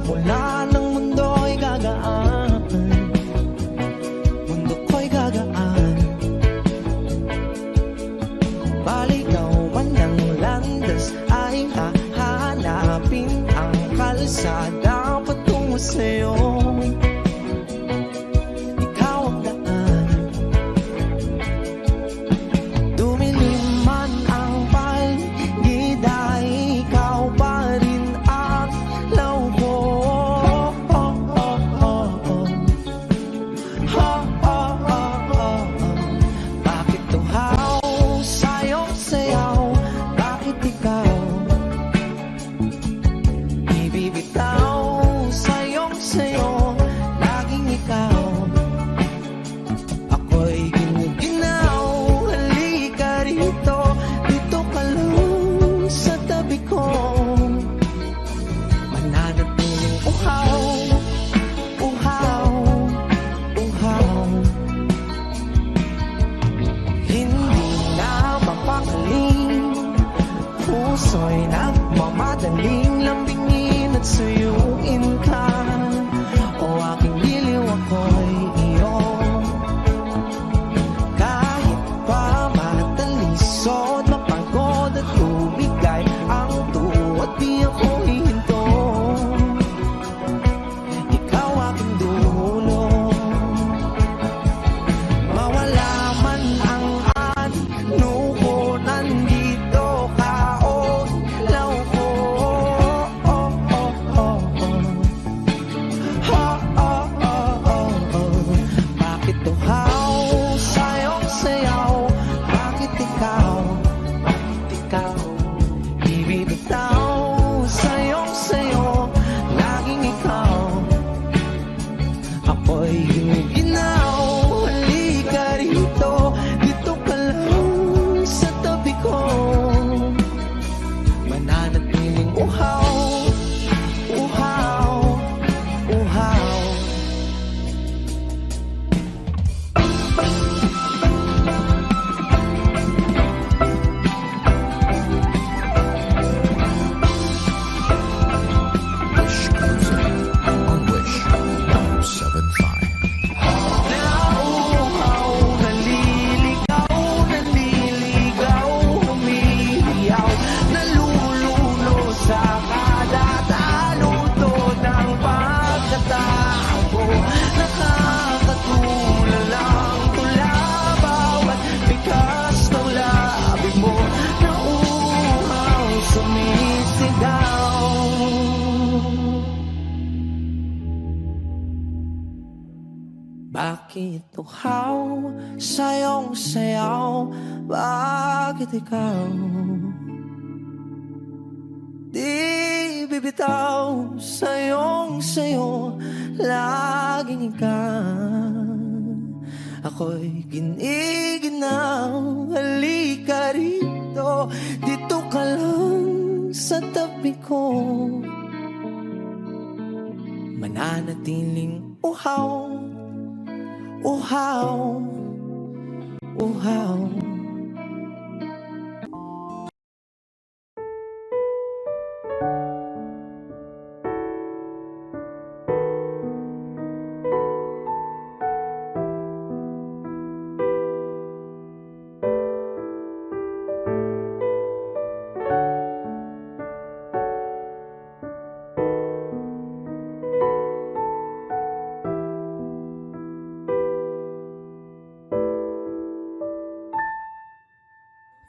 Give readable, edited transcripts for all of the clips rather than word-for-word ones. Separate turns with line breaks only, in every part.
mula ng mundo'y gagaan, mundo ko'y gagaan. Baligaw man ng landas ay hahanapin ang kalsada patungo sa'yo. Ikaw ang daan, dumilim man ang paligid ay ikaw pa rin ang law ko. Bakit tuhaw sa'yong sayaw? Bakit ikaw ibibitaw sa'yong sayo? Laging ikaw, ako'y ginuginaw. Halika rito, dito ka lang sa tabi ko. Mananatiling uhaw, uhaw, uhaw. Hindi na mapakaling, puso'y nagmamadaling lambingin at suyuin ka. O aking giliw, ako'y iyo. Kahit pa matalisod, mapagod at lumigay ang tuwa, di ako hihinto. Ikaw aking dulo, mawala man ang ano ko, nandito ka, oh, law ko. Bakit tuhaw sa'yong sayaw? Bakit ikaw ibibitaw sa'yong sayo? Laging ikaw, ako'y ginuginaw. Halika rito, dito ka lang sa tabi ko. Mananatiling uhaw, uhaw, uhaw.
Wish Music on Wish 175.
Nauuhaw, naliligaw, naliligaw, humihiyaw, nalululo sa kada taluto ng pagkatao. Nakakatulala ang tula, bawat bigas ng labi mo. Nauuhaw, sumisigaw. Bakit tuhaw sa'yong sayaw? Bakit ikaw di bibitaw sa'yong sayo? Laging ikaw, ako'y giniginaw. Halika rito, dito ka lang sa tabi ko. Mananatiling uhaw, uhaw, uhaw.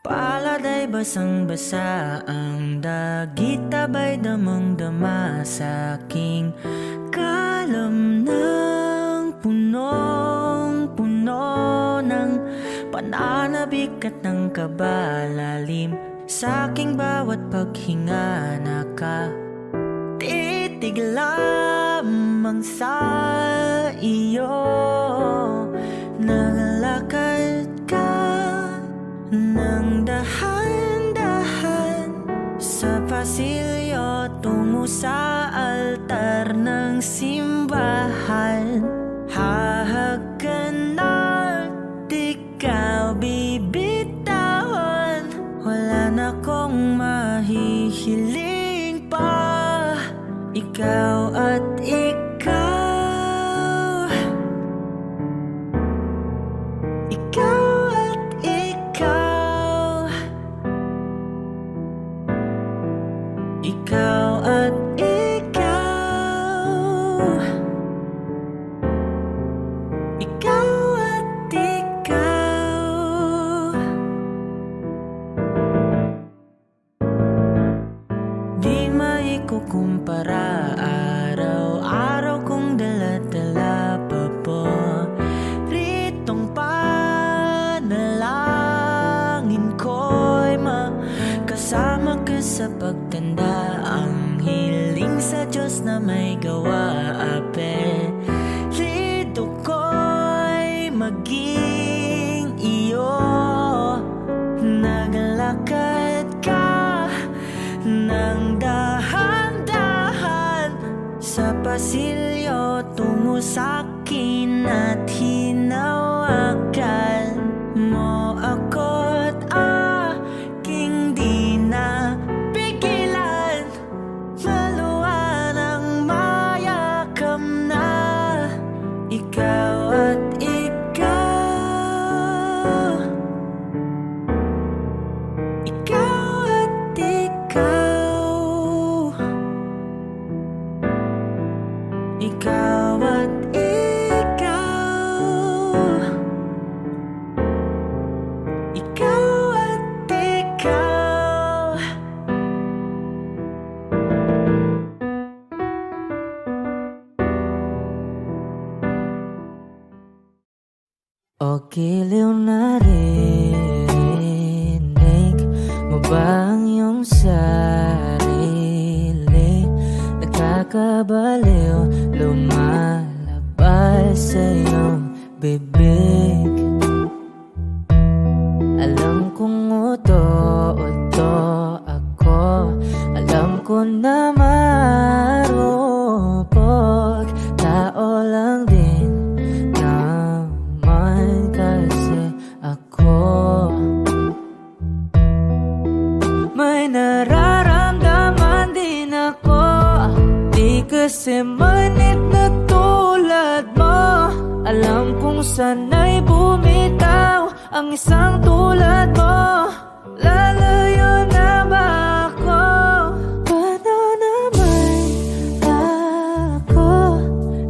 Palad ay basang-basa, ang dagit abay damang-dama sa aking kalam ng punong-puno ng pananabik at ng kabalalim. Sa aking bawat paghinga nakatitig lamang sa iyo. Naglalakad ka ng dahan-dahan sa pasilyo tungo sa altar ng simbahan. Hahagan at ikaw bibitawan, wala na kong mahihiling pa. ikaw at ikaw, ikaw at ikaw, ikaw at ikaw, ikaw at ikaw. Di maikukumpara, araw-araw kong dala-dala pa po ritong panalangin ko'y makasama ka sa pagtanda. Ang hiling sa Diyos na may gawa, apelido ko'y maging iyo. Naglalakad ka ng dahan-dahan sa pasilyo tungo sa'kin at hinawakan mo ako't aking di na pigilan. Maluwan ang mayakam na ikaw at ikaw, ikaw at ikaw, ikaw at ikaw, ikaw at ikaw. O giliw na rinig mo ba ang iyong sarili? Nakakabaliw, lumalabas sa iyong bibig. Alam kong uto-uto ako, alam ko na marupok, tao lang din naman kasi ako. May nararamdaman din ako, di kasi manit na tulad mo. Alam kong sana'y bumitaw ang isang tulad mo. Lalayo na ba ako? Paano naman ako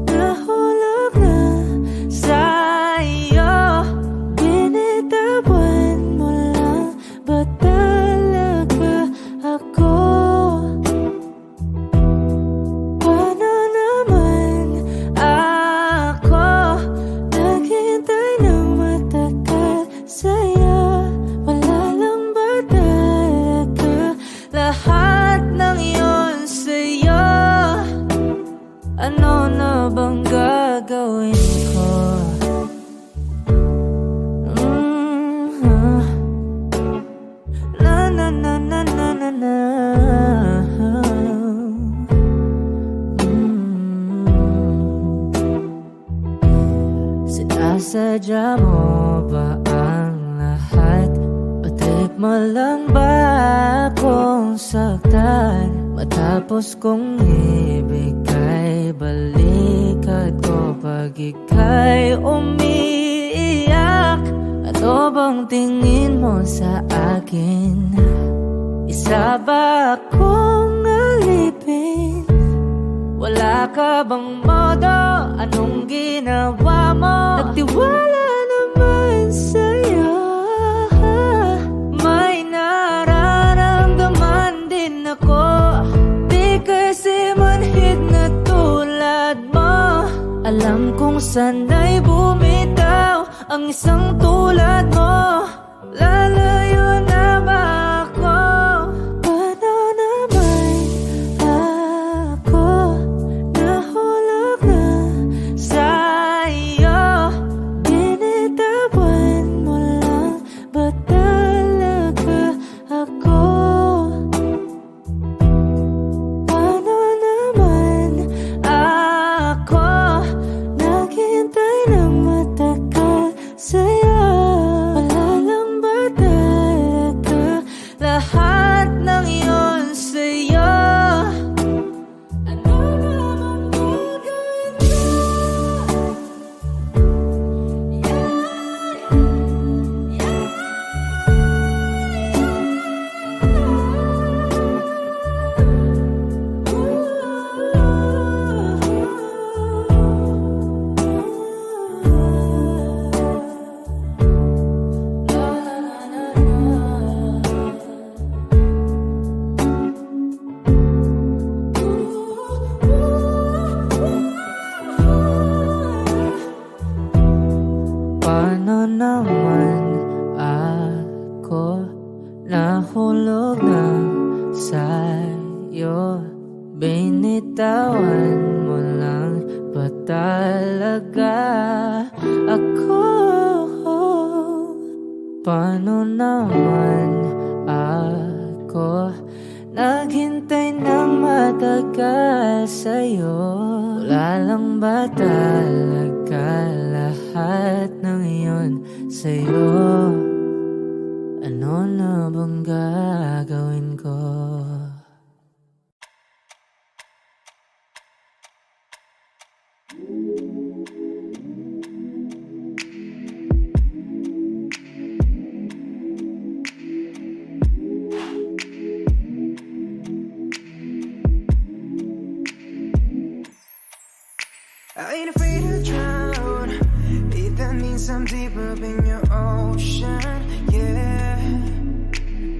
nahulog na sa'yo? Binitawan mo lang ba talaga ako? Paano naman ako naghintay ng matagal sa'yo? Wala lang ba talaga lahat ng iyon sa'yo? Ano na bang gagawin ko? Na na na na na na na. Sinasadya mo ba ang lahat? O trip mo lang ba akong saktan? Matapos kong ibigay balikat ko pag ika'y umiiyak. Ano bang tingin mo sa akin? Isa ba akong alipin? Wala ka bang modo? Anong ginawa mo? Nagtiwala naman sa'yo. May nararamdaman din ako, di kasi manhid na tulad mo. Alam kong sana'y bumitaw ang isang tulad mo. Lalayo na ba ako? Paano naman ako nahulog na sa'yo? hulog ng sayo, binitawan mo lang ba talaga ako? Paano naman ako naghintay ng matagal sa'yo? Wala lang ba talaga lahat ng iyon sa'yo? Ano na bang gagawin ko?
I ain't afraid to drown. If that means I'm deep up in your ocean, yeah.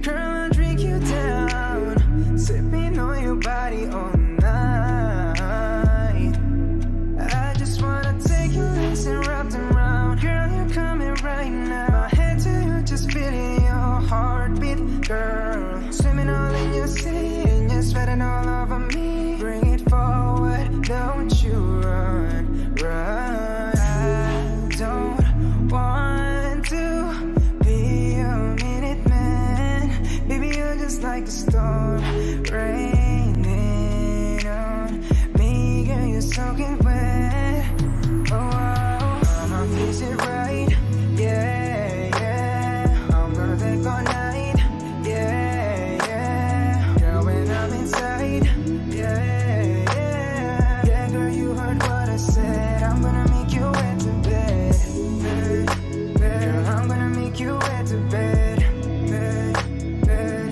Girl, I'll drink you down, sipping on your body all night. I just wanna take your legs and wrap them round. Girl, you're coming right now. My head to you, just feeling your heartbeat, girl. Swimming all in your sea, and you're sweating all over me. Bring it forward, don't you run, run. I don't want to be a minute man. Baby, you're just like a storm raining on me. Girl, you're soaking wet. Oh, I'ma kiss it right. Yeah, yeah. I'm gonna take all night. Yeah, yeah. Girl, when I'm inside. Yeah, yeah. Yeah, girl, you heard what I said. I'm gonna make you wet to bed. Girl, I'm gonna make you wet to bed.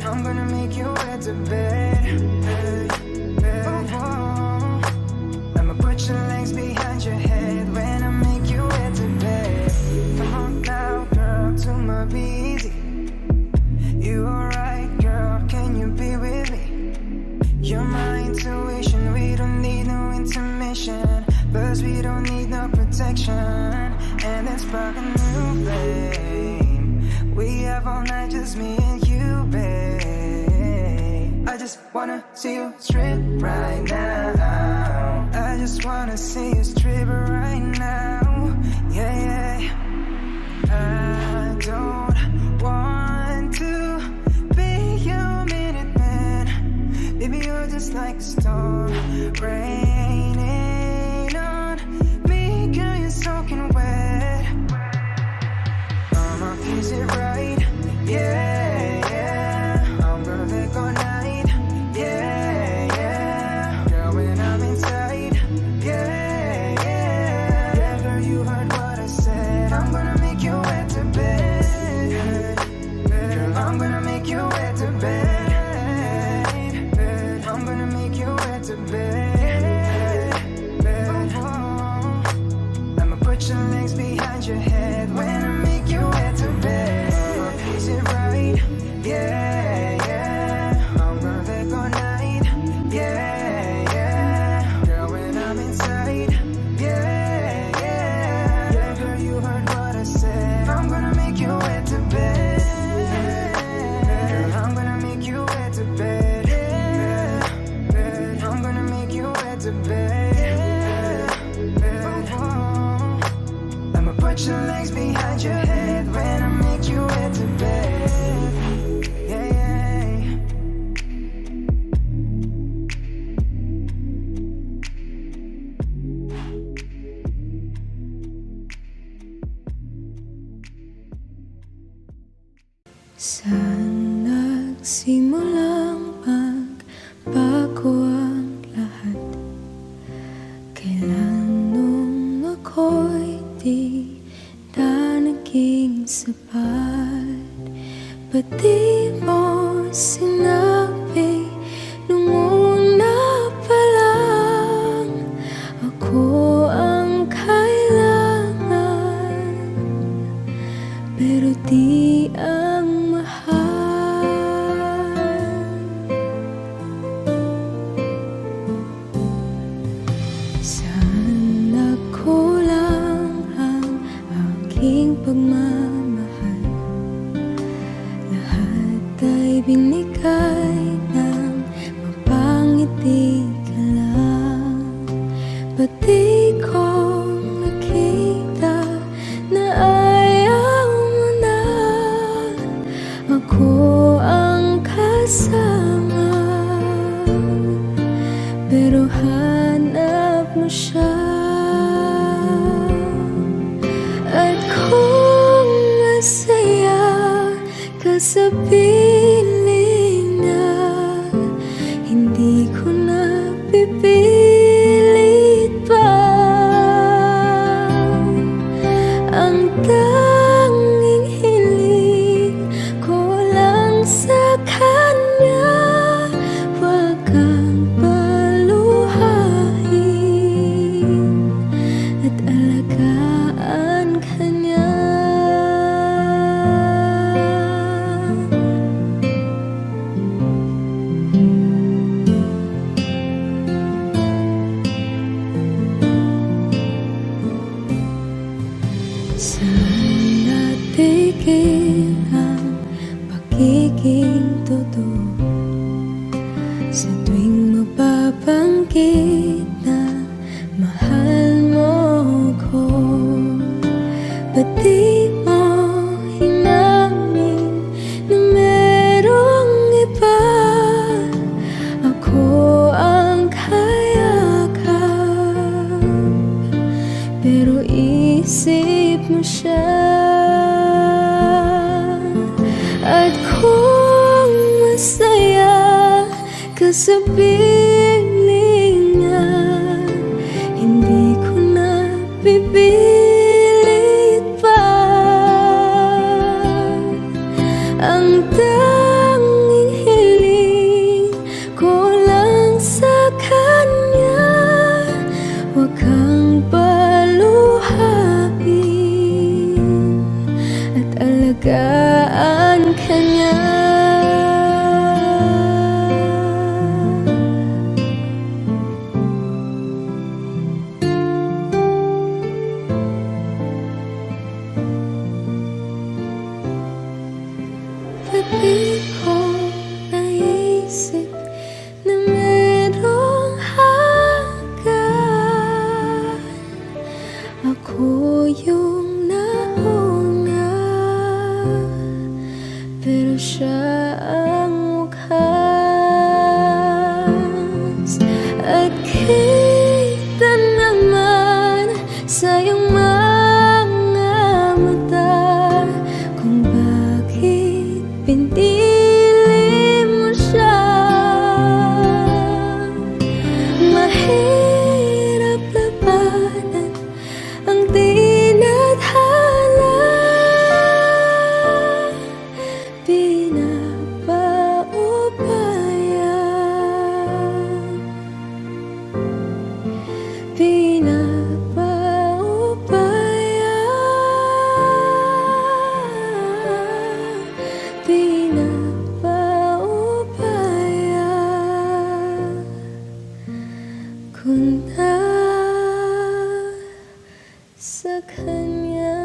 I'm gonna make you wet to bed. Oh, oh. I'ma put your legs behind your head when I make you wet to bed. Come on now, girl, to my busy. You alright, girl? Can you be with me? You're my intuition. We don't need no intermission. Plus we don't need no protection. And let's spark a new flame. We have all night, just me and you, babe. I just wanna see you strip right now. I just wanna see you strip right now. Yeah, yeah. I don't want to be your minute man. Baby, you're just like a storm raining on me. Girl, you're soaking wet. I'ma kiss it right. Yeah, yeah. I'm gonna take all night. Yeah, yeah. Girl, when I'm inside. Yeah, yeah. Yeah, girl, you heard what I said. I'm gonna make you wet to bed. Girl, I'm gonna make you wet to bed. I'm gonna make you wet to bed. Oh, I'ma put your legs behind your head when I make you wet to bed. Is it right? Yeah, yeah. I'm gonna take all night. Yeah, yeah. Girl, when I'm inside. Yeah, yeah. Yeah, girl, you heard what I said. I'm gonna make you wet to bed. Girl, I'm gonna make you wet to bed. I'm gonna make you wet to bed. Oh, I'ma put your legs behind your head when I make you wet to bed. Yeah, yeah.
Saan nagsimulang magbago ang lahat? Kailan nung ako'y di na naging sapat? Ba't di mo sinabi nung una pa lang ako ang kailangan, pero di ang mahal? Saan nagkulang ang aking pagmamahal? Lahat ay binigay ng mapangiti ka lang. Ba't di ko nakita na ayaw mo na ako ang kasama? Pero hanap mo siya. At kung masaya ka sa piling niya, hindi ko na pipilit pa. Ang tanging hiling ko lang sa kanya, wag kang paluhain at alagaan ka niya. Saan natigil ang pagiging totoo? Sa tuwing mapabanggit na mahal mo ko, ba't di mo hinamin na merong iba? Ako ang kayakap, pero isip mo siya. At kung masaya ka sa piling niya, hindi ko na pipilit pa. Ang tanging hiling ko lang sa kanya, wag kang paluhain at alagaan ka niya. Ba't di ko naisip na merong hanggan? Ako yung nauna, pero siya ang wakas. At kita naman sa iyong mga mata kung bakit pinili mo siya. Mahirap labanan ang tinadhana, pinapaubaya ko na sa kanya.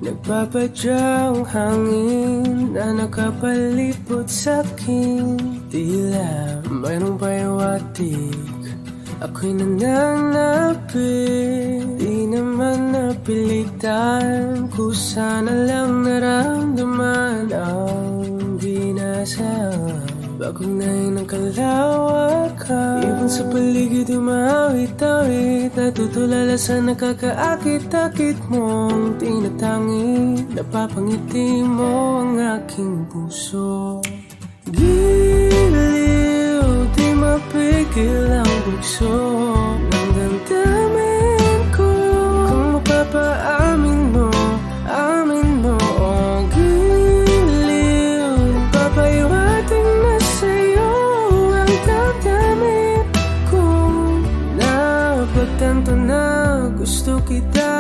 Nagpapadyang hangin na nakapalipot sa'kin, tila mayroong payawatig, ako'y nananapit. Di naman napilitan, kusa na lang naramdaman ang binasa. Bagunay ng kalawakan, ibon sa paligid umawit-awit, natutulala sa nakakaakit-akit mong tinatangi. Napapangiti mo ang aking puso. Giliw, di mapigil ang bugso ng damdamin ko. Kung mapapaamin mo, amin mo. Oh, giliw, papayawating na sa'yo ang damdamin ko. Napagtanto na gusto kita.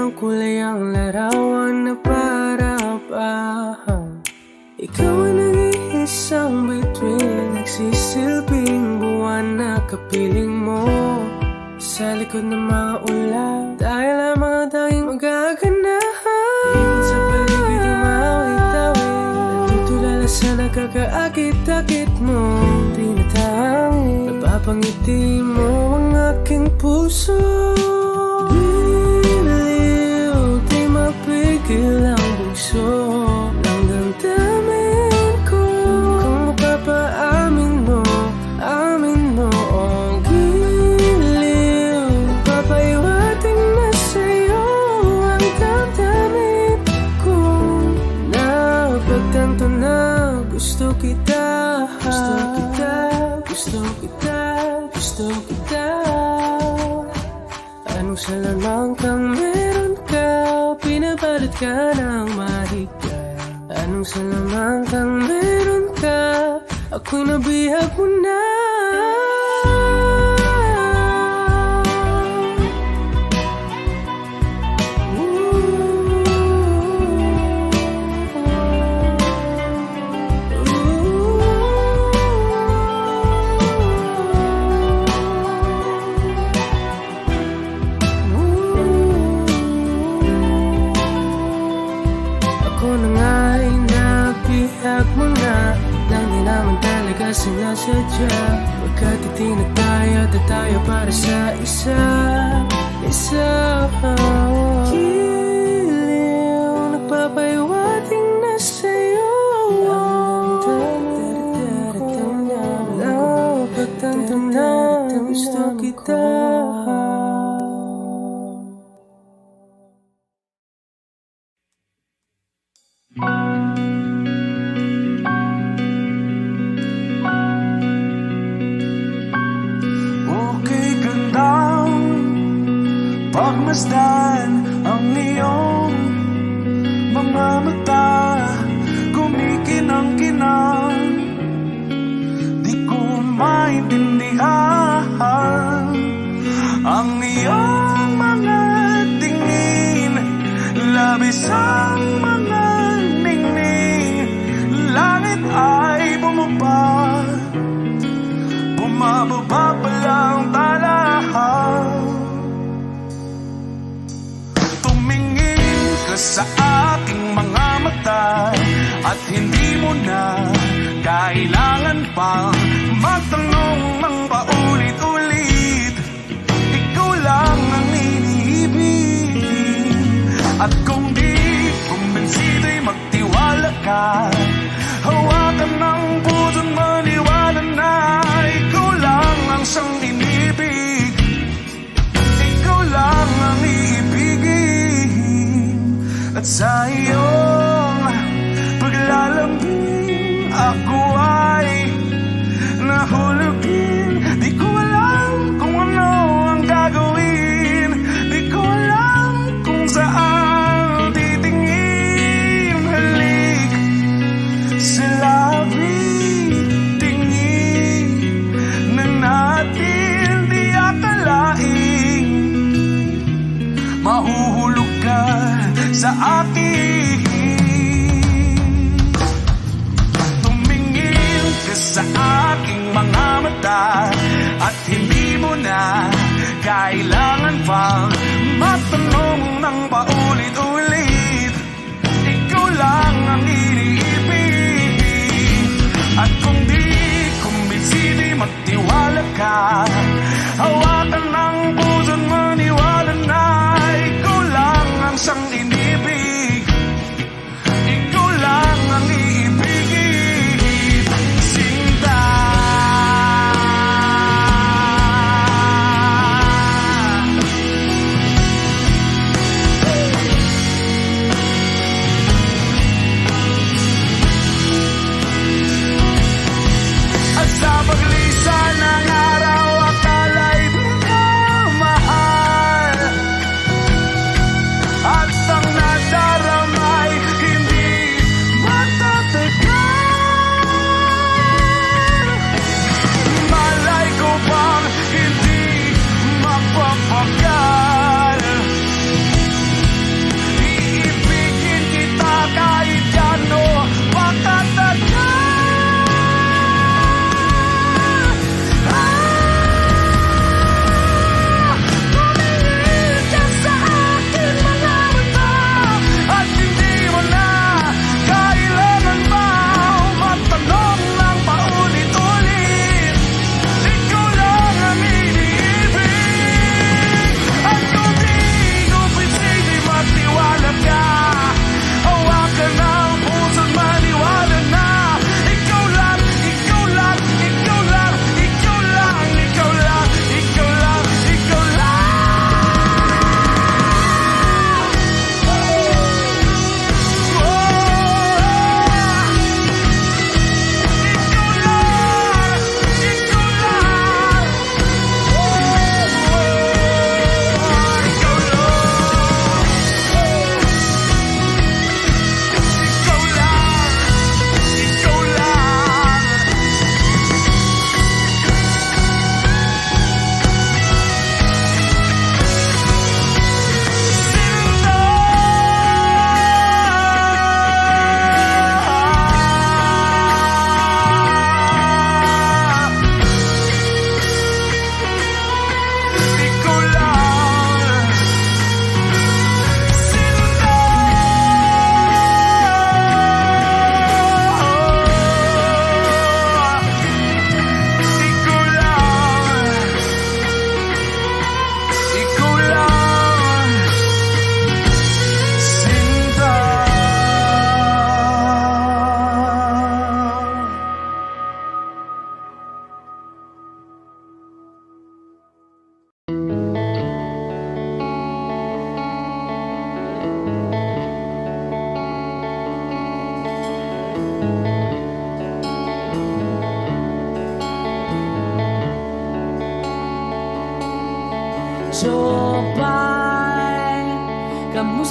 ng kulay ang larawan na para-parahan. Ikaw ang nag-iisang bituin, nagsisilbing buwan na kapiling mo. Sa likod ng mga ulap, dahil ang mga tanging magaganahan. Ibig sa paligid yung mawit-tawid, natutulala sa nakakaakit-akit mo. Di natangin, napapangiti mo ang aking puso. Biniw, di mapigil ang bugso ng damdamin ko. Kung mapapaamin mo, amin mo ang giliw. Papaiwating na sa'yo ang damdamin ko. Napagtanto na gusto kita, gusto kita, gusto kita, gusto kita. Anong salamang kang meron ka, pinabalot ka ng mahigpit. Anong salamang kang meron ka, ako'y nabihag mo na. Ako na nga'y nabihag mo na, nang di naman talaga sinasadya. Pagkat itinag tayo at tayo para sa isa. Giliw, nagpapaiwating na sa'yo. Napagtanto na gusto kita.
Okay gandang pagmasdan ang iyong mga mata, kumikinang-kinang. Di ko maintindihan ang iyong mga tingin, labis ang mga ningning. Langit ay bumaba, bumababa pa lang talahaw. Tumingin ka sa aking mga mata, at hindi mo na kailangan pang magtanong ng paulit-ulit. Ikaw lang ang iniibig, at kung di kumbinsido'y magtiwala ka. Hawakan ng puso't maniwala na ikaw lang ang siyang inibig. Ikaw lang ang iibigin, at sa iyong paglalambing ako ay nahulugin. Di ko alam kung ano ang gagawin, di ko alam kung saan titingin. Halik sa labi, tingin na natin di akalain. Mahuhulog ka sa akin. Tumingin ka sa aking mga mata, at hindi mo na kailangan pang matanong ng paulit-ulit. Ikaw lang ang iniibig, at kung di kumbinsido'y magtiwala ka. Hawakan ng puso't maniwala na ikaw lang ang siyang inibig. Ikaw lang ang iibigin, Sinta.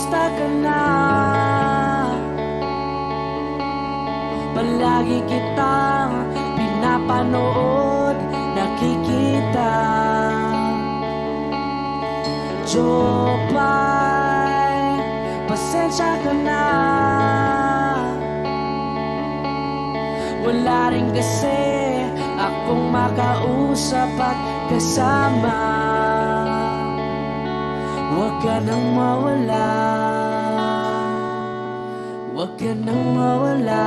kamusta ka na? Palagi kitang pinapanood, nakikita. Jopay, pasensya ka na. Wala rin kasi akong makausap at kasama. Huwag ka nang mawala, huwag ka nang mawala.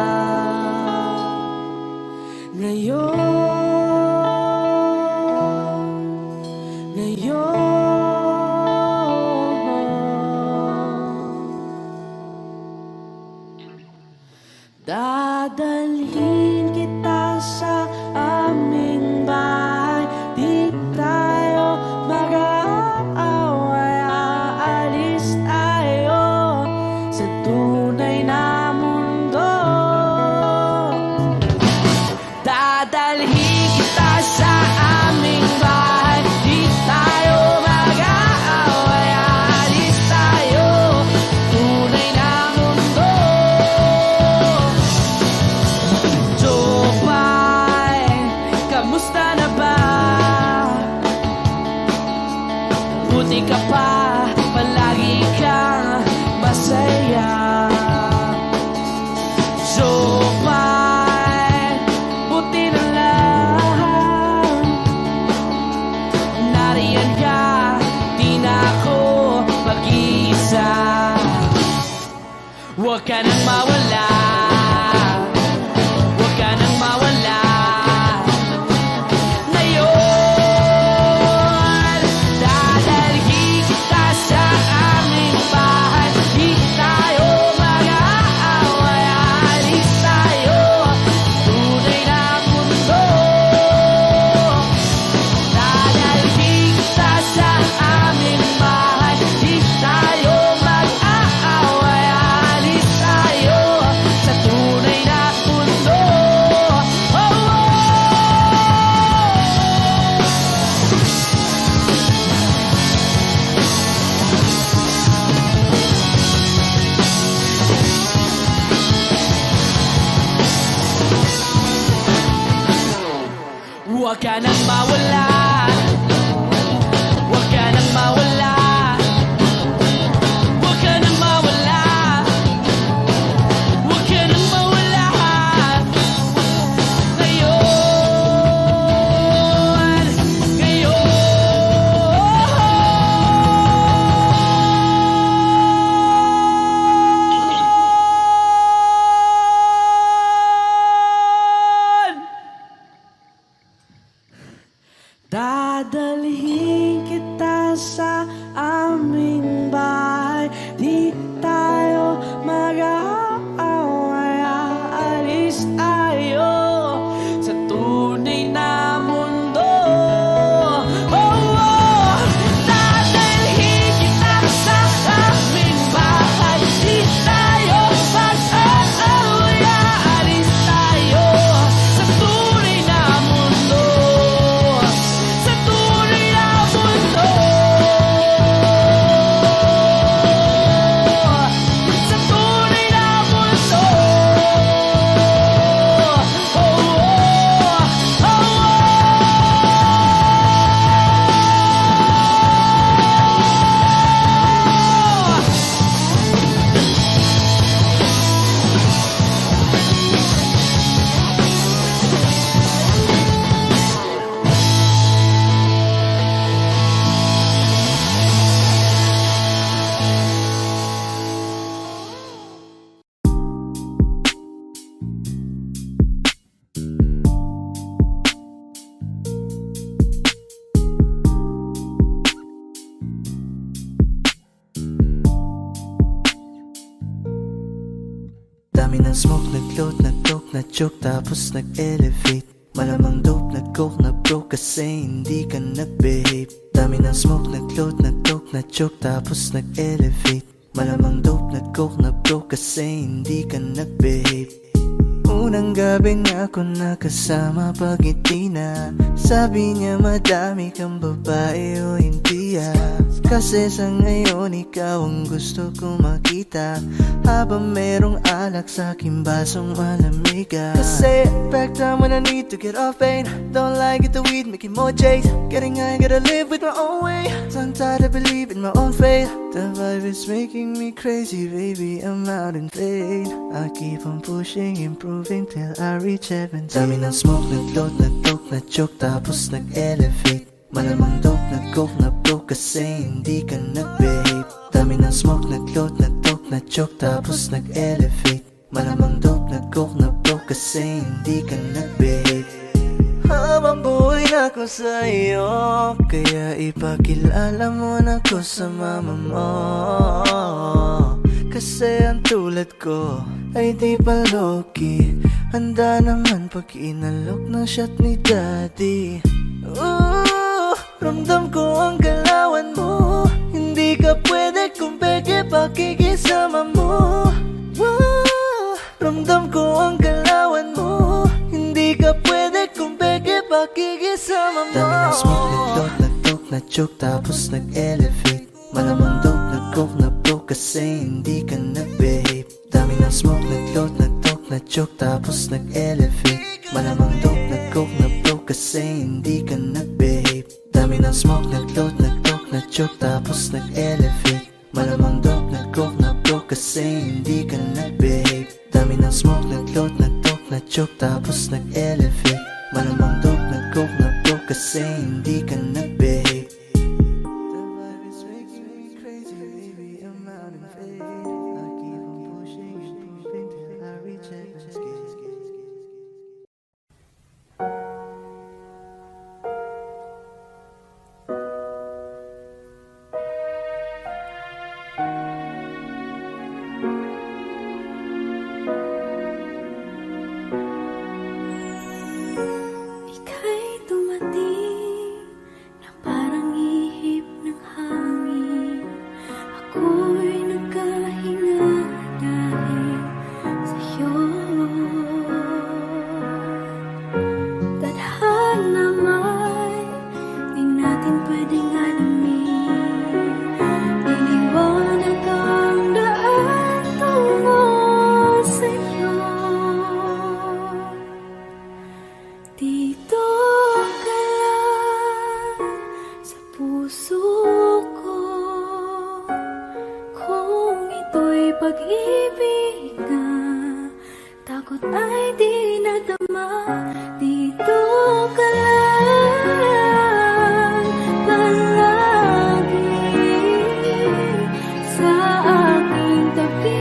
Dadalhin kita sa aming bahay. Di tayo mag-aaway. Aalis tayo sa tunay na mundo. Dadalhin kita sa aming bahay. Di tayo mag-aaway. Aalis tayo tunay na mundo. Jopay, kamusta na ba? Buti ka pa, palagi kang masaya. Jopay, buti na lang nariyan ka, di na ako mag-iisa. Huwag ka nang mawala, huwag ka nang mawala. Ngayon, dadalhin kita sa aming bahay. Di tayo mag-aaway. Aalis tayo tunay na mundo. Dadalhin kita sa aming bahay. Di tayo mag-aaway. Aalis tayo sa tunay na mundo. Oh, oh. Huwag ka nang mawala, huwag ka nang mawala, huwag ka nang mawala, huwag ka nang mawala. Ngayon, ngayon. Dadalhin kita sa aming bahay. Di tayo mag-aaway. Aalis tayo sa tunay na mundo. Oh, oh. Dadalhin kita sa aming bahay. Di tayo mag-aaway. Aalis tayo sa tunay na mundo. Sa tunay na mundo. Sa tunay na mundo. Oh, oh, oh, oh.
Dami ng smoke, nag-load, nag-coke, na-choke, tapos nag-elevate. Malamang dope, nag-coke, na-broke kasi hindi ka nag-behave. Dami ng smoke, nag-load, nag-coke, na-choke, tapos nag-elevate. Malamang dope, nag-coke, na-broke kasi hindi ka nag-behave. Unang gabi niya ako nakasama pag ngiti na. Sabi niya madami kang babae o hindi ah. Kasi sa ngayon ikaw ang gusto kong makita, habang merong alak sa aking basong malamig ka. Kasi back time when I need to get off pain, don't like it the weed making more chase. Getting high, gotta live with my own way. I'm tired of believing my own fate. The vibe is making me crazy, baby, I'm out in fade. I keep on pushing, improving till I reach heaven. Dami ng smoke, nag-load, nag-toke, na-choke, tapos nag-elevate. Malamang dope, nag-coke, na-broke kasi hindi ka nag-behave. Dami ng smoke, nag-load, nag-toke, na-choke, tapos nag-elevate. Malamang dope, nag-coke, na-broke kasi hindi ka nag-behave. Habang buhay na ko sa'yo, kaya ipakilala mo na ko sa mama mo. Kasi ang tulad ko ay di pa low-key, handa naman pag inalok ng shot ni daddy. Ooh, ramdam ko ang galawan mo, hindi ka pwede kung peke pakikisama mo. Ooh, ramdam ko ang galawan mo, hindi ka pwede kung peke pakikisama mo. Dami ng smoke, nag-load, nag-toke, na-choke, tapos nag-elevate. Malamang dope, nag-coke, na-broke kasi hindi ka nag-behave. Dami ng smoke, nag-load, nag-toke, na-choke, tapos nag-elevate. Malamang dope, nag-coke, na-broke kasi hindi ka nag-behave. Dami ng smoke, nag-load, nag-toke, na-choke, tapos nag-elevate. Malamang dope, nag-coke, na-broke kasi hindi ka nag-behave. Dami ng smoke, nag-load, nag-toke, na-choke, tapos nag-elevate. Malamang dope, nag-coke, na-broke kasi hindi ka nag-behave. The vibe is making me crazy, baby, I'm out in fade. I keep on pushing, improving till I reach heaven's gate.
Ika'y dumating na parang ihip ng hangin. Ako'y nagkahinga dahil sa'yo. Tadhana may di natin pwedeng alamin. Niliwanag ang daan tungo sa'yo. Dito ka lang sa puso ko. Kung ito'y pag-ibig na, takot ay di nadama. Dito ka lang palagi sa aking tabi.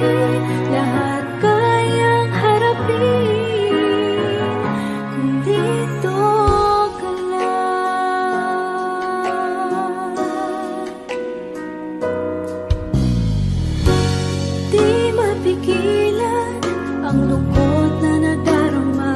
Lahat kayang harapin kung dito ka lang. Di mapigilan ang lungkot na nadarama.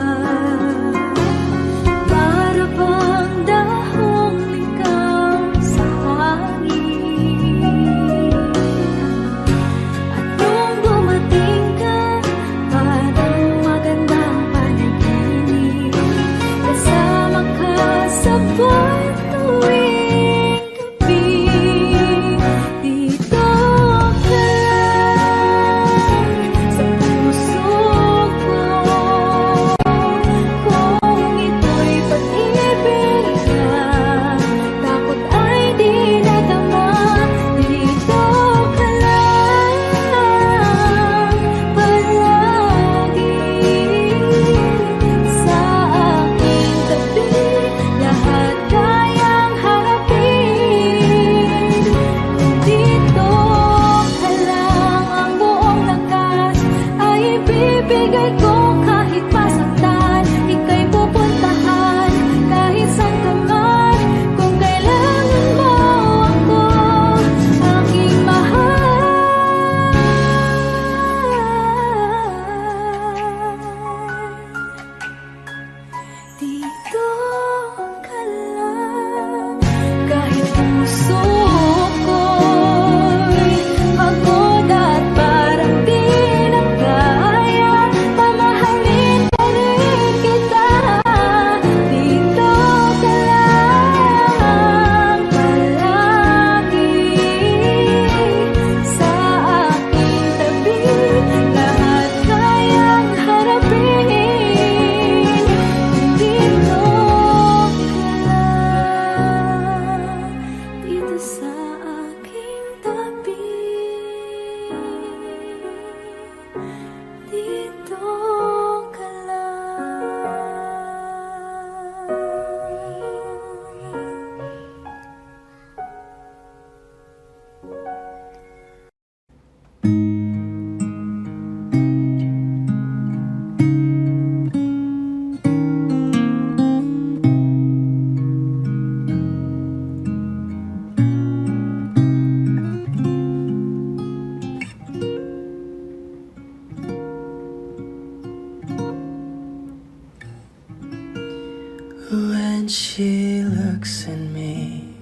When she looks at me,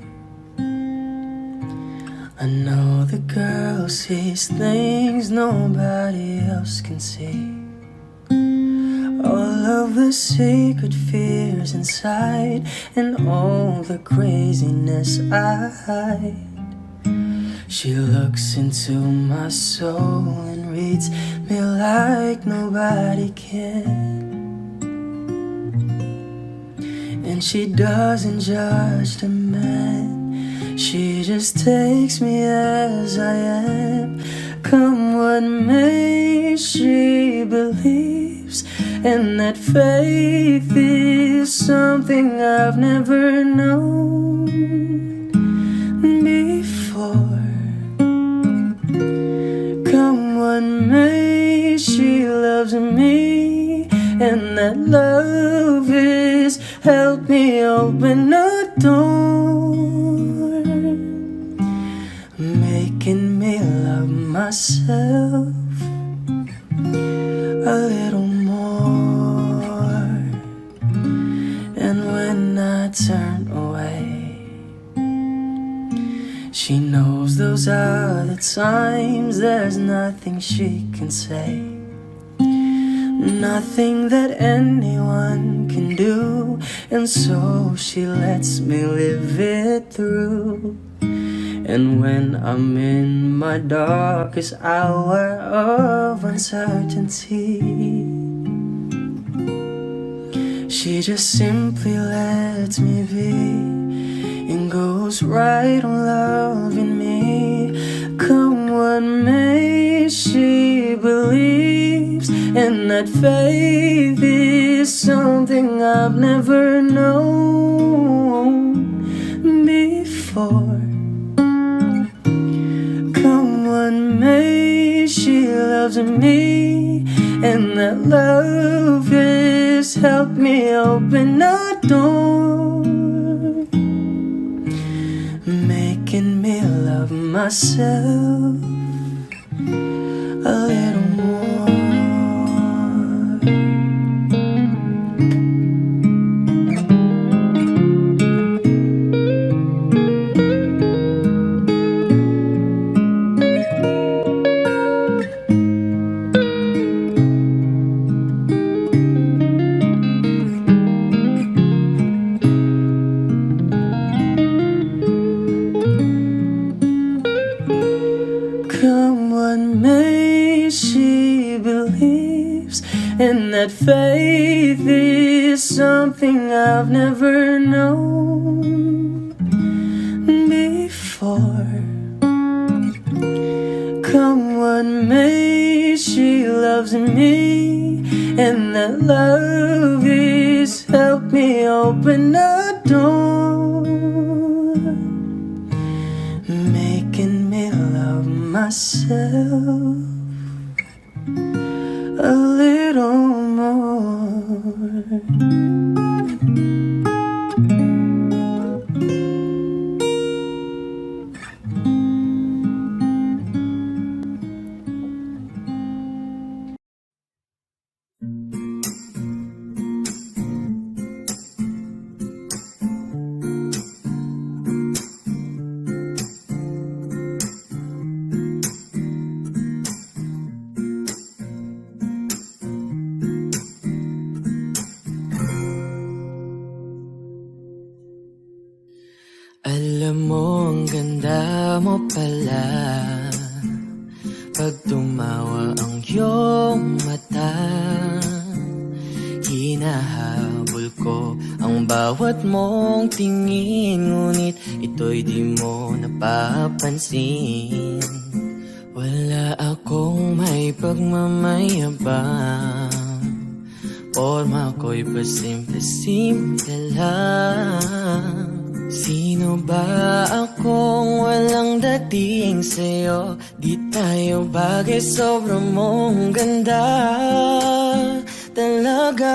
I know the girl sees things nobody else can see. All of the secret fears inside, and all the craziness I hide. She looks into my soul and reads me like nobody can. And she doesn't judge the man, she just takes me as I am. Come what may, she believes, and that faith is something I've never known before. Come what may, she loves me, and that love is help me open a door, making me love myself a little more. And when I turn away, she knows those are the times there's nothing she can say, nothing that anyone can do, and so she lets me live it through. And when I'm in my darkest hour of uncertainty, she just simply lets me be and goes right on loving me. Come what may, she believes, and that faith is something I've never known before. Come what may, she loves me, and that love has helped me open a door, making me love myself a little more. Come what may, she believes, and that faith is something I've never known before. Come what may, she loves me, and that love is helped me open a door, making me love myself a little more. Alam mo, ang ganda mo pala pag tumawa ang iyong mata. Hinahabol ko ang bawat mong tingin, ngunit ito'y di mo napapansin. Wala akong may pagmamayabang, forma ko'y pasimple-simple lang. Sino ba akong walang dating sa'yo? Di tayo bagay, sobrang mong ganda talaga.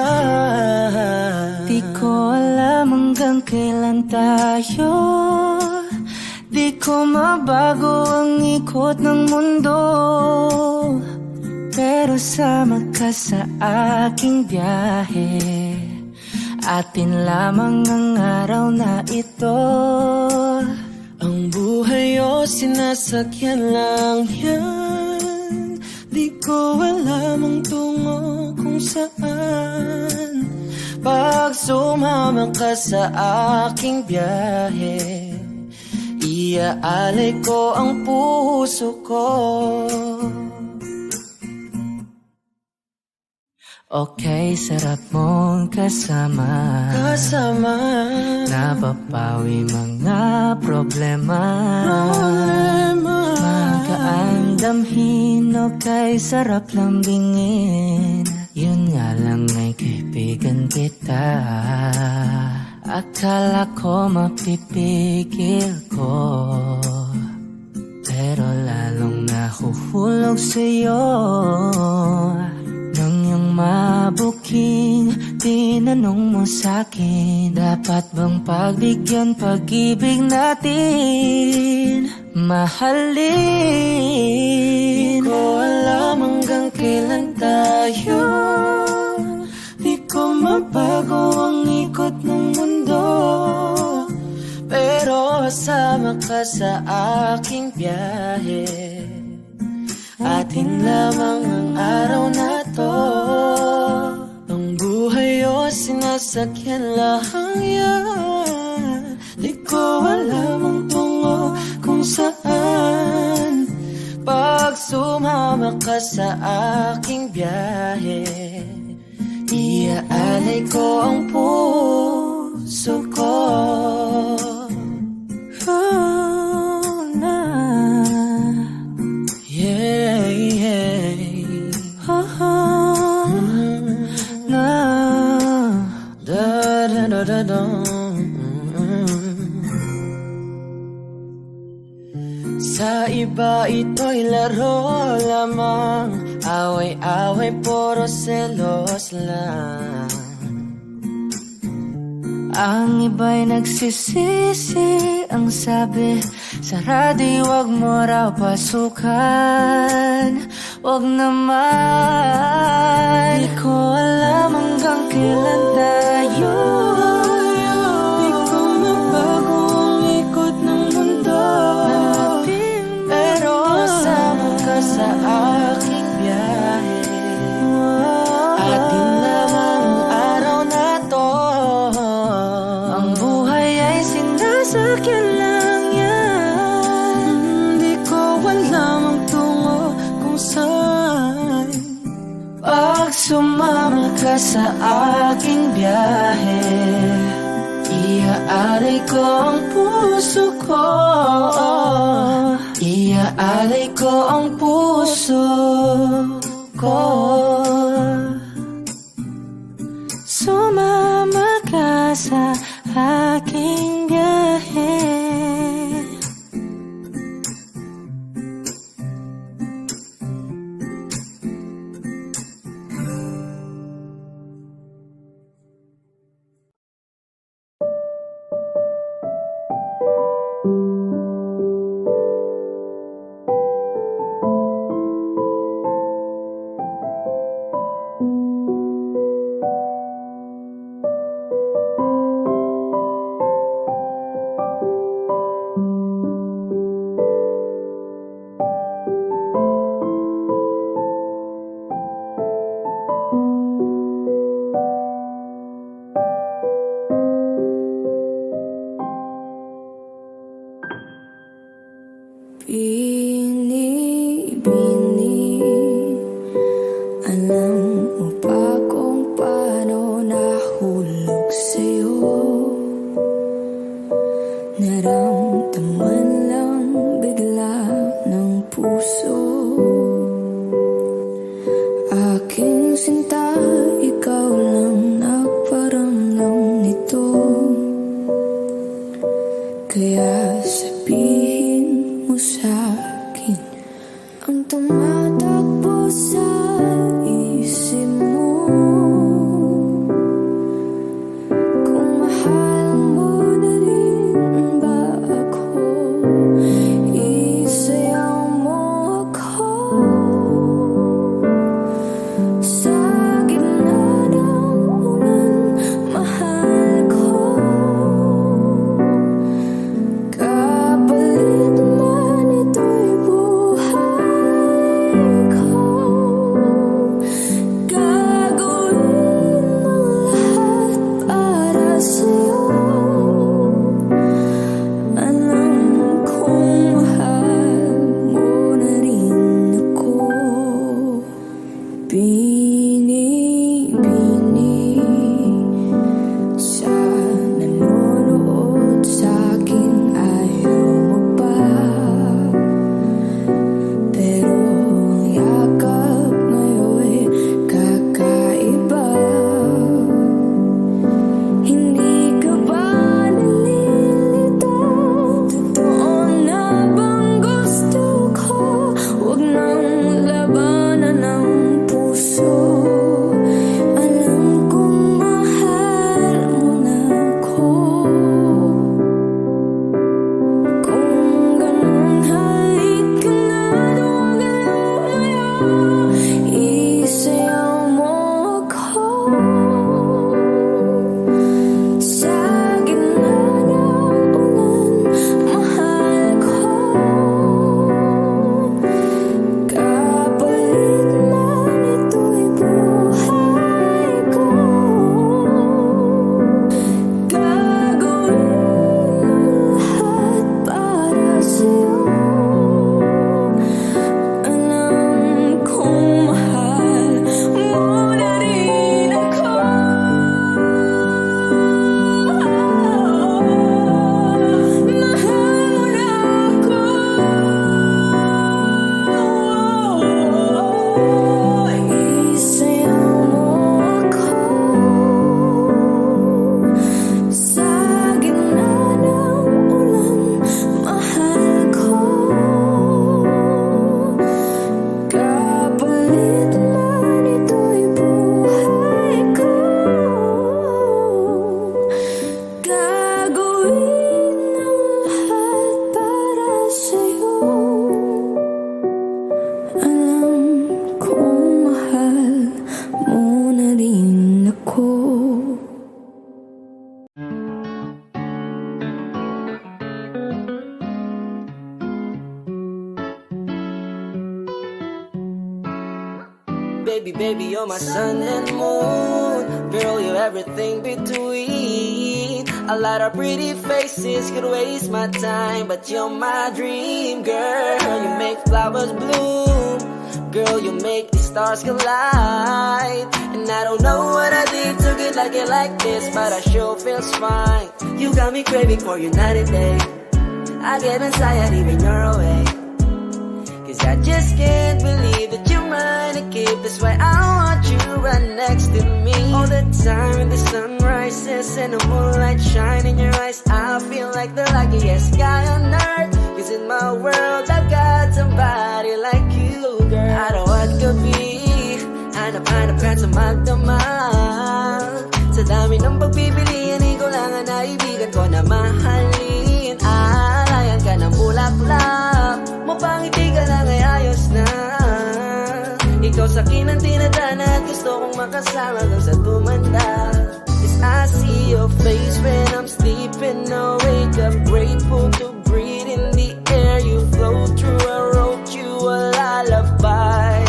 Di ko alam hanggang kailan tayo, di ko mabago ang ikot ng mundo, pero sama ka sa aking biyahe. Atin lamang ang araw na ito.
Ang buhay o sinasakyan lang yan. Di ko alam ang tungo kung saan. Pag sumama ka sa aking biyahe, iaalay ko ang puso ko.
Okay, sarap mong kasama. Napapawi mga problema. Magaan damhin, okay, sarap lambingin. Yun nga lang ay kaibigan kita. Akala ko mapipigil ko, pero lalong nahuhulog sa'yo. Nang iyong mabuking tinanong mo sa'kin, dapat bang pagbigyan pag-ibig natin? Mahalin.
Di ko alam hanggang kailan tayo. Di ko mabago ang ikot ng mundo, pero kasama ka sa aking biyahe. Atin lamang ang araw na to. Ang buhay o sinasakyan lang yan. Di ko alam ang tungo kung saan. Pag sumama ka sa aking biyahe, iaalay ko ang puso ko.
Oh, na.
Yeah, yeah.
Na.
Da da da da da. Sa iba ito'y laro lamang, away-away puro selos lang.
Ang iba'y nagsisisi, ang sabi sa radyo, wag mo raw pasukan. Wag naman. Di ko alam hanggang kailan tayo.
Di ko mabago ang ikot ng mundo, pero kasama ka sa aking biyahe. Atin lamang ang araw na to.
Ang buhay ay sinasakyan lang yan.
Di ko alam ang tungo kung saan. Pag sumama ka sa aking biyahe, iaalay ko ang puso ko. Iaalay ko ang puso ko.
Sumama ka sa aking biyahe.
ako.
Baby, baby, you're my sun and moon. Girl, you're everything between. A lot of pretty faces could waste my time, but you're my dream, girl. You make flowers bloom. Girl, you make the stars collide. And I don't know what I did to get like it like this, but I sure feels fine. You got me craving for you night and day. I get anxiety when you're away, 'cause I just can't believe that you're mine to keep. That's why I want you right next to me all the time. When the sun rises and the moonlight shine in your eyes, I feel like the luckiest guy on earth. 'Cause in my world I got somebody like you, girl. I don't want to be hanap-hanap ka sa magdamag. Sa dami ng pagpipilian, ikaw lang ang naibigan ko na mahalin. Alayan ka ng bulaklak, mapangiti ka lang ay ayos na. Ikaw sa akin ang tinadhana at gusto kong makasama kang sa tumanda. 'Cause I see your face when I'm sleeping. I wake up grateful to breathe in the air you flow through. I wrote you a lullaby,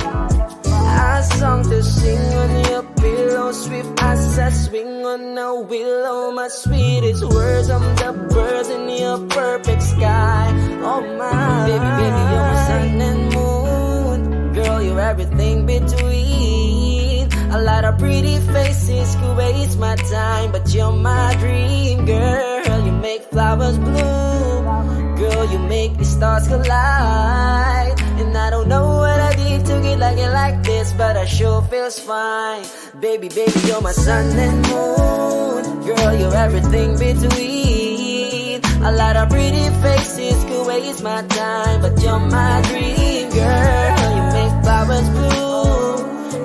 a song to sing on your pillow, swift as I swing on a willow. My sweetest words, I'm the birds in your perfect sky. Oh my, baby, baby, you're my sun and moon. Girl, you're everything between. A lot of pretty faces could waste my time, but you're my dream, girl. You make flowers bloom. Girl, you make the stars collide. And I don't know what I did to get like it like this, but I sure feels fine. Baby, baby, you're my sun and moon. Girl, you're everything between. A lot of pretty faces could waste my time, but you're my dream, girl. You make flowers bloom.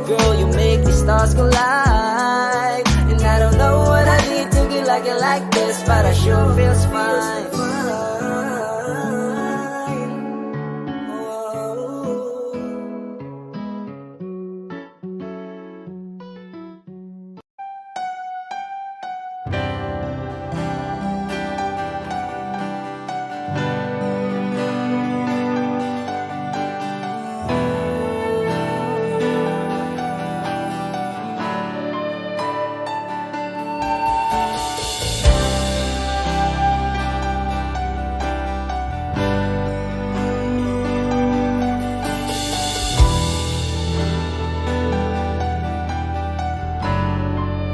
Girl, you make the stars collide. And I don't know what I did to get like it like this, but I sure feels fine.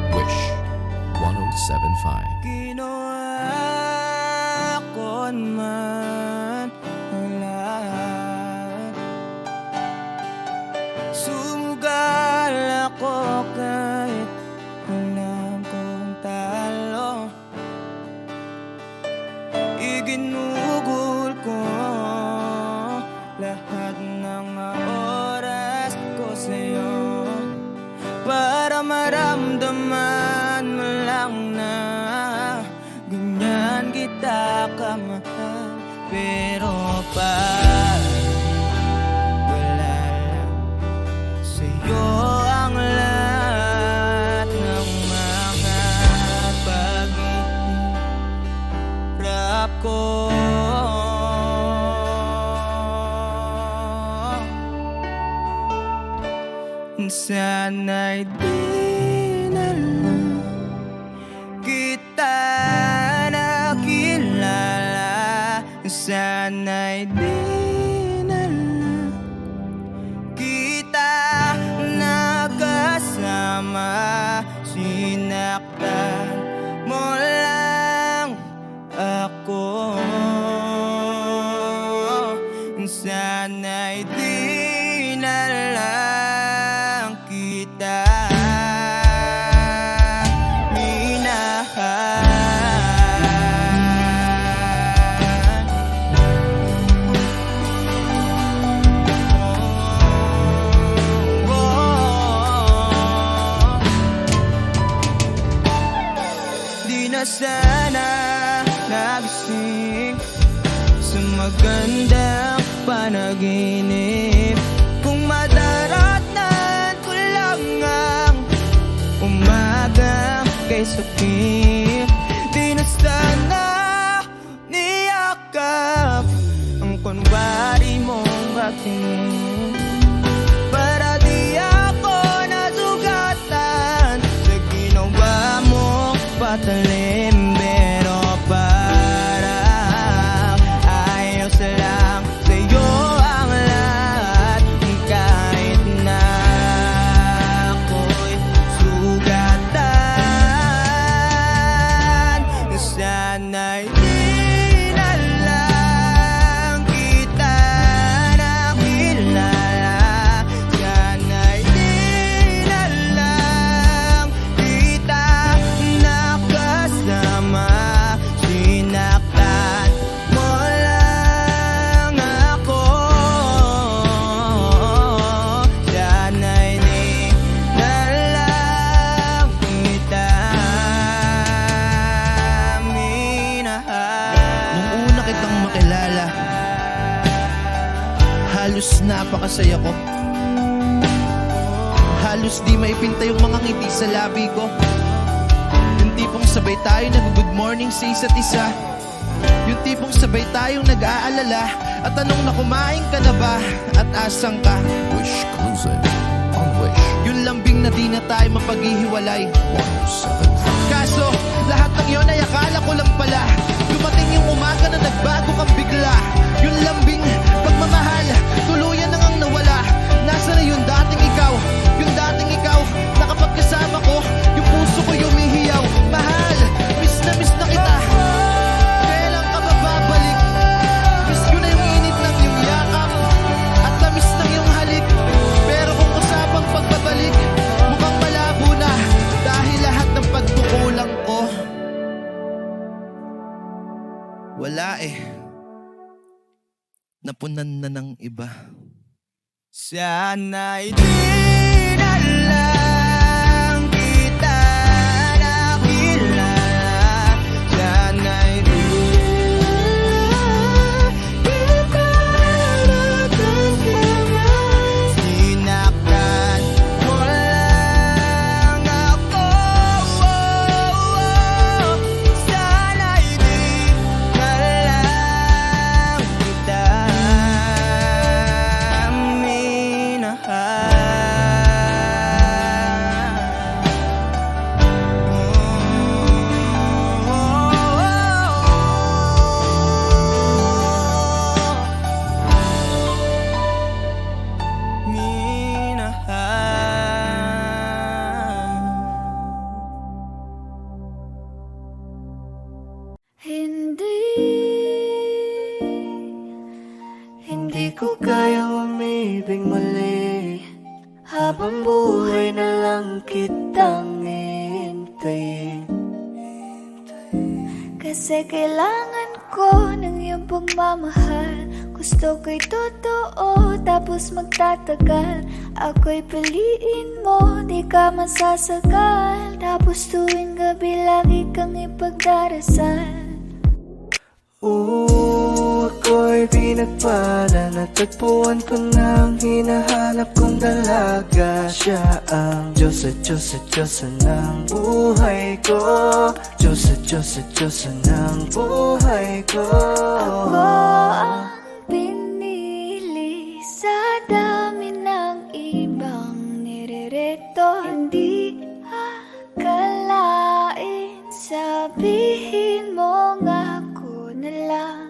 Wish 1075.
Ginawa ko man ang lahat. Sumugal ako kahit alam kong talo. Iginugol ko lahat ng oras ko sa'yo para maramdaman mo lang na ganyan kita kamahal. Pero wala lang sa'yo ang lahat ng mga paghihirap ko. Sana'y di na lang kita nakilala. Sana'y di na lang kita nakasama. Sinaktan mo lang ako. Sana'y di na lang kita Di na sana nagising sa magandang panaginip. Kung madaratnan ko lang ang umalis
dalagang kay sakit. Di na sana niyakap ang kunwari mong aking, para di ako nasugatan sa ginawa mong patalim. Pero parang ayos lang sa'yo ang lahat, kahit na ako'y sugatan. Sana'y di na lang kita nakilala, sana'y di na lang kita nakasama. Sinaktan mo lang ako, sana'y di na lang kita minahal.
Nung una kitang makilala, halos napakasaya ko. Halos di maipinta yung mga ngiti sa labi ko. Yung tipong sabay tayo nag-good morning sa isa't isa. Yung tipong sabay tayong nag-aalala at tanong na kumain ka na ba at asang ka.
Wish Cruising on Wish
Yung lambing na di na tayo mapaghihiwalay.
107.5.
Kaso, lahat ng yon ay akala ko lang pala. Dumating yung umaga na nagbago kang bigla. Yung lambing, pagmamahal, tuluyan na ngang nawala. Nasa na yung dating ikaw? Yung dating ikaw, na kapag kasama ko, yung puso ko yumihiyaw. Mahal, miss na kita. Kailan ka ba babalik? Miss ko na yung init ng iyong yakap at tamis ng iyong halik. Pero kung usapang pagbabalik, mukhang malabo na dahil lahat ng pagkukulang ko wala napunan na ng iba.
Sana'y di na lang kita nakilala, sana'y di kita nakasama. Sinaktan mo lang ako, sana'y di na lang kita
Hindi ko kayang umibig muli, habang buhay na lang kitang hintayin.
Kasi kailangan ko ng iyong pagmamahal. Gusto ko'y totoo, tapos magtatagal. Ako'y piliin mo, di ka masasagal. Tapos tuwing gabi lagi kang ipagdarasal.
Ako'y pinagpala, natagpuan ko ng hinahanap kong dalaga. Siya ang Diyos at Diyos at Diyos ng buhay ko. Diyos at Diyos at Diyos ng buhay ko.
Ako ang pinili sa dami ng ibang nirereto. Hindi akalain, sabihin mo nga ako na lang.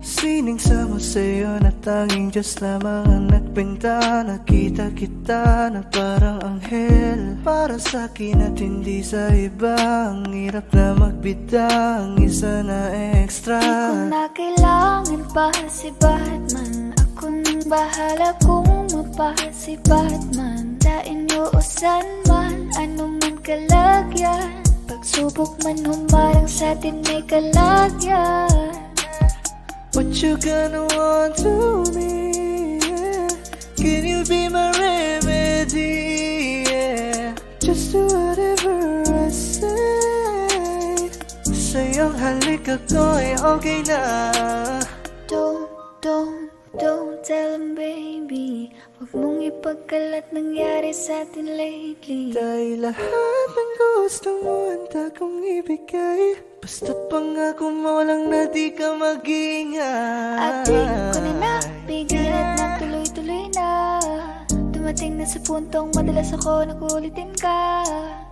Sining sama sa'yo na tanging Diyos lamang ang nagpinta. Nakita kita na parang anghel para sa'kin at hindi sa iba. Ang hirap na magbida, ang isa na extra.
Di ko na kailangan pa si Batman. Ako nang bahala kung mapasi Batman. Sa inyo o san man, ano man kalagyan. Pagsubok man humarang sa atin may kalagyan.
What you gonna want to me, yeah? Can you be my remedy, yeah? Just do whatever I say. Sa iyong halik ako'y okay na.
Don't tell him baby. Huwag mong ipagkalat nangyari sa atin lately.
Dahil lahat ng gusto mo handa kong ibigay, basta pangako mo lang na di ka mag-ingay.
At di ko na napigilan na tuloy-tuloy na. Dumating na sa puntong madalas ako nakulitin ka.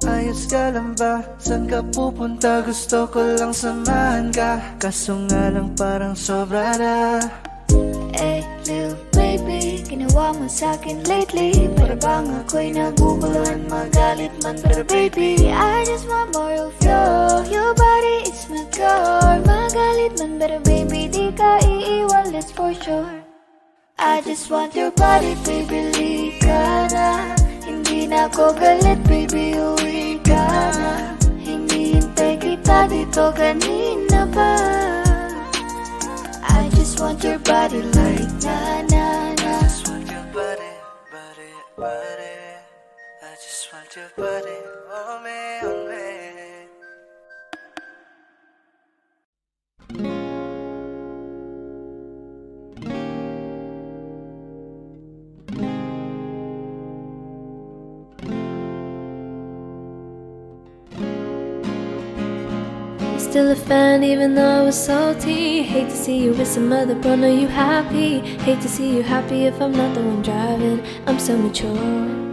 Ayos ka lang ba? Saan ka pupunta? Gusto ko lang samahan ka, kaso nga lang parang sobra na.
Hey, little baby, ginawa mo sa'kin lately. Para bang ako'y naguguluhan, magalit man. Pero baby, I just want more of you. Your body is my core. Magalit man, pero baby, di ka iiwan, that's for sure. I just want your body, baby, lika na. Hindi na ako galit, baby, uwi ka na. Hinihintay kita dito kanina pa. I just want your body like na na na.
I just want your body, body, body. I just want your body, oh me, oh me.
Still a fan even though I was salty. Hate to see you with some other bro, know you happy. Hate to see you happy if I'm not the one driving. I'm so mature,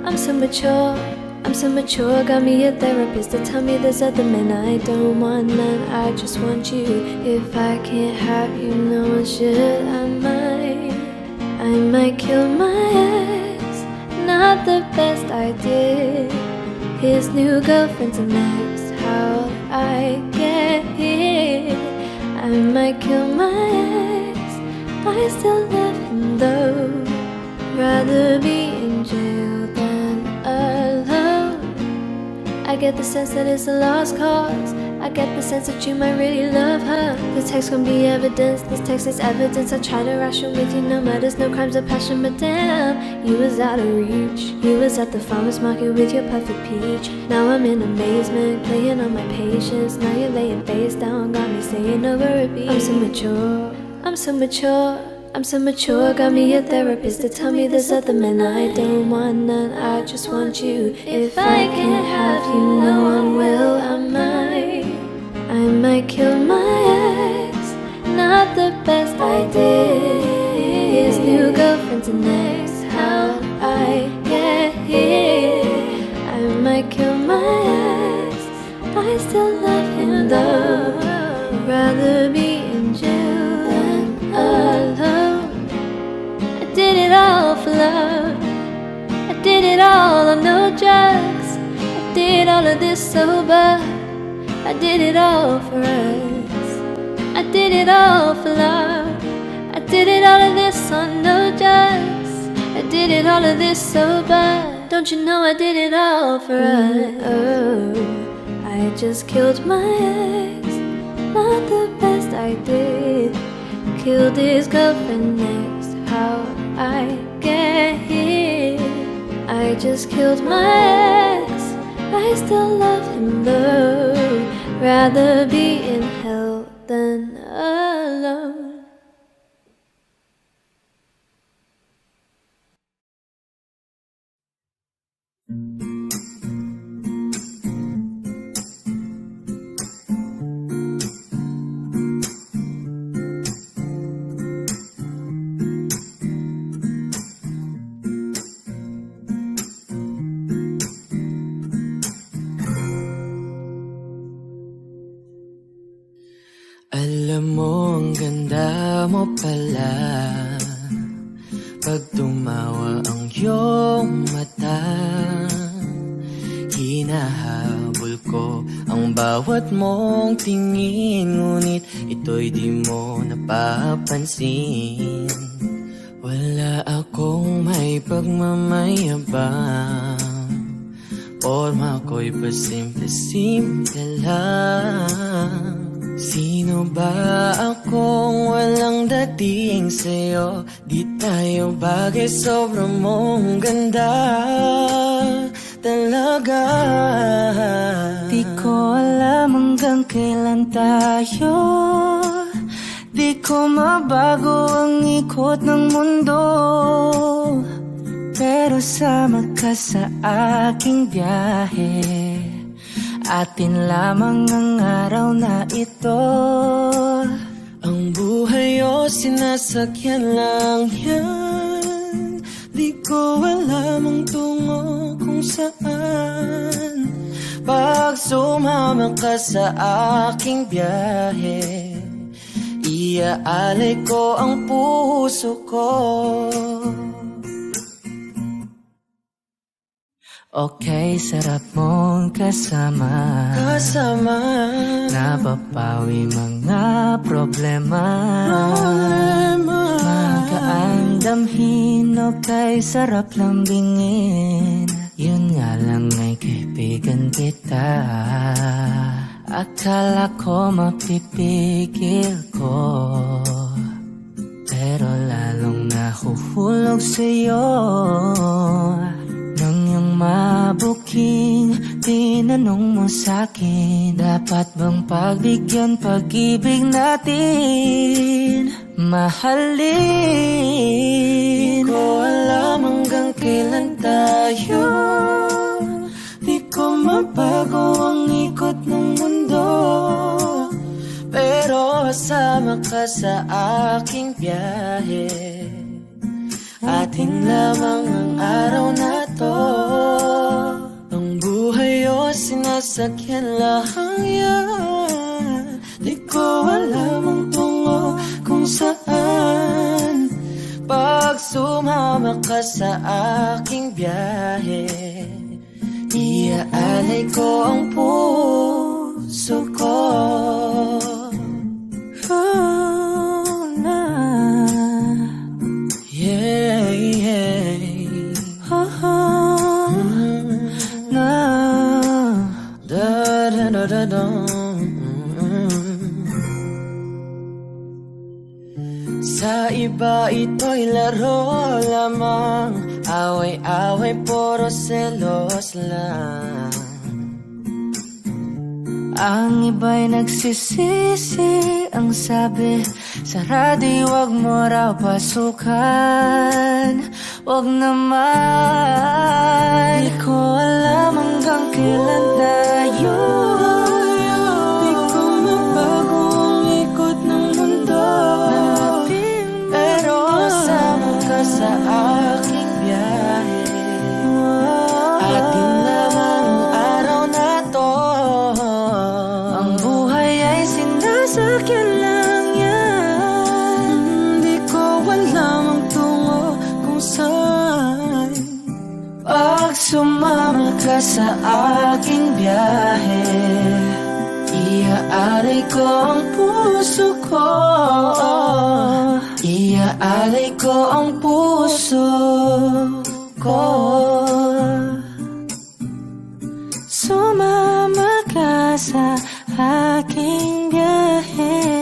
I'm so mature, I'm so mature. Got me a therapist to tell me there's other men I don't want none. I just want you. If I can't have you, no one should. I might kill my ex. Not the best idea. His new girlfriend's an ex. How I get here? I might kill my ex. I still love him though. Rather be in jail than alone. I get the sense that it's a lost cause. I get the sense that you might really love her. This text can be evidence, this text is evidence. I try to ration with you, no matters, no crimes of passion. But damn, you was out of reach. You was at the farmer's market with your perfect peach. Now I'm in amazement, playing on my patience. Now you're laying face down, got me saying over a beat. I'm so mature, I'm so mature, I'm so mature. Got me a therapist to tell me there's other men I don't want none. I just want you. If I can't have you, no one will. I might kill my ex. Not the best idea. His new girlfriend's an ex. How I get here? I might kill my ex. I still love him though. Rather be in jail than alone. I did it all for love. I did it all on no drugs. I did all of this sober. I did it all for us. I did it all for love. I did it all of this on no drugs. I did it all of this sober. Don't you know I did it all for us? Oh, I just killed my ex. Not the best I did. Killed his girlfriend next. How I get here? I just killed my ex. I still love him though. Rather be in hell than alone.
Alam mo, ang ganda mo pala pag tumawa ang iyong mata. Hinahabol ko ang bawat mong tingin, ngunit ito'y di mo napapansin. Wala akong may pagmamayabang, forma ko'y pasimple-simple lang. Sino ba akong walang dating sa'yo? Di tayo bagay, sobrang mong ganda talaga.
Di ko alam hanggang kailan tayo. Di ko mabago ang ikot ng mundo.
Pero sama ka sa aking biyahe, atin lamang ang araw na ito. Ang buhay o sinasakyan lang yan, di ko alam ang tungo kung saan. Pag sumama ka sa aking biyahe, iaalay ko ang puso ko. Okay, sarap mong kasama. Napapawi mga problema. Magaan damhin, okay, sarap lambingin. Yun nga lang ay kaibigan kita. Akala ko mapipigil ko, pero lalong nahuhulog sa'yo. Nang yung mabuking tinanong mo sa'kin, dapat bang pagbigyan pag-ibig natin? Mahalin, di ko alam hanggang kailan tayo. Di ko mabago ang ikot ng mundo, pero sama ka sa aking biyahe, atin lamang ang araw na to. Ang buhay o sinasakyan lang yan, di ko alam ang tungo kung saan. Pag sumama ka sa aking biyahe, iaalay ko ang puso ko. Oh, na. Yeah, yeah. Na. Da, da, da, da, da. Sa iba ito'y laro lamang, away-away puro selos lang. Ang iba'y nagsisisi, ang sabi sa radyo, wag mo raw pasukan. Wag naman, di ko alam hanggang kailan tayo. Di ko mabago ang ikot ng mundo, pero sama ka sa aking biyahe, atin lamang ang araw na to. Ang buhay ay sinasakyan lang yan, di ko alam ang tungo kung saan. Pag sumama ka sa aking biyahe, iaalay ko ang puso ko. Iaalay ko ang puso ko. Sumama ka sa aking biyahe.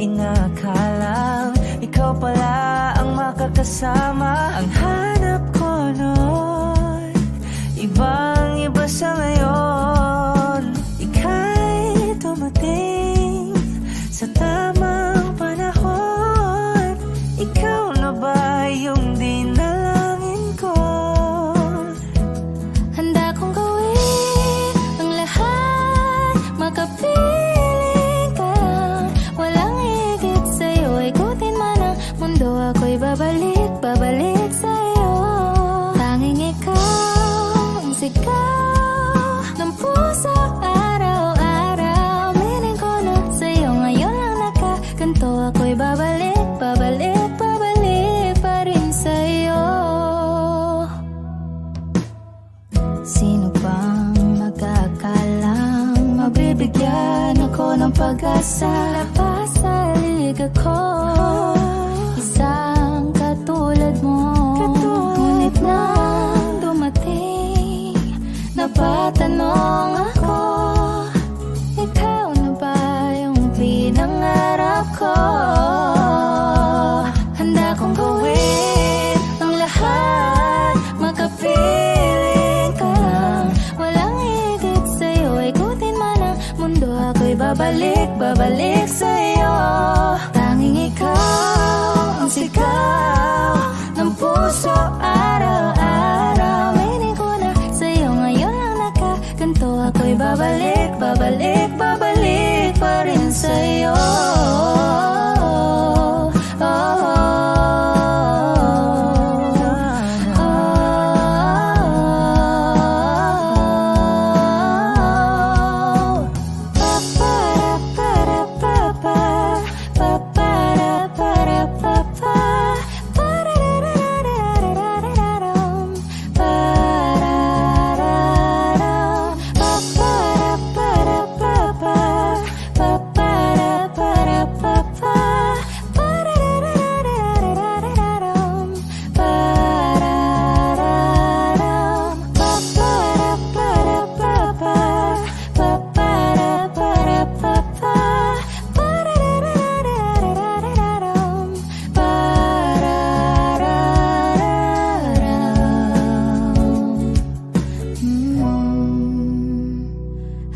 Inakalang ikaw pala ang makakasama. Ang hanap ko noon, ibang-iba sa ngayon. Ika'y dumating sa tamang panahon. Ikaw na ba yung dinalangin ko?
Handa kong gawin ang lahat, makapiling ka. Walang higit sa'yo, ikutin man ang mundo. Ako'y babalik, babalik sa'yo. Tanging ikaw ang sigaw ng puso araw-araw. Miling ko na sa'yo, ngayon lang nakaganto. Ako'y babalik, babalik, babalik pa rin sa'yo. Sino bang magkakalang pag-asa Napasalig ako Isang katulad mo Ngunit nang dumating Napatanong ako Ikaw na ba yung pinangarap ko? Handa kong gawin ang lahat Makapiling ka lang Walang higit sa'yo Ikutin man ang mundo Ako'y babalik sa'yo Tanging ikaw ang sigaw ng puso Araw-araw Meaning ko na sa'yo Ngayon lang nakaganto Ako'y babalik pa rin sa'yo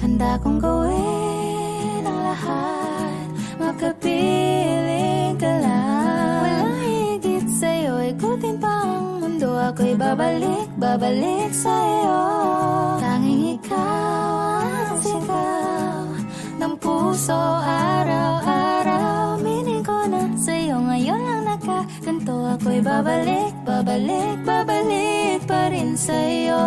Handa kong gawin ang lahat Makapiling ka lang Walang higit sa'yo Ikutin pa ang mundo Ako'y babalik sa'yo Tanging ikaw ang sigaw ng puso Araw-araw Meaning ko na sa'yo Ngayon lang nakaganto Ako'y babalik pa rin sa'yo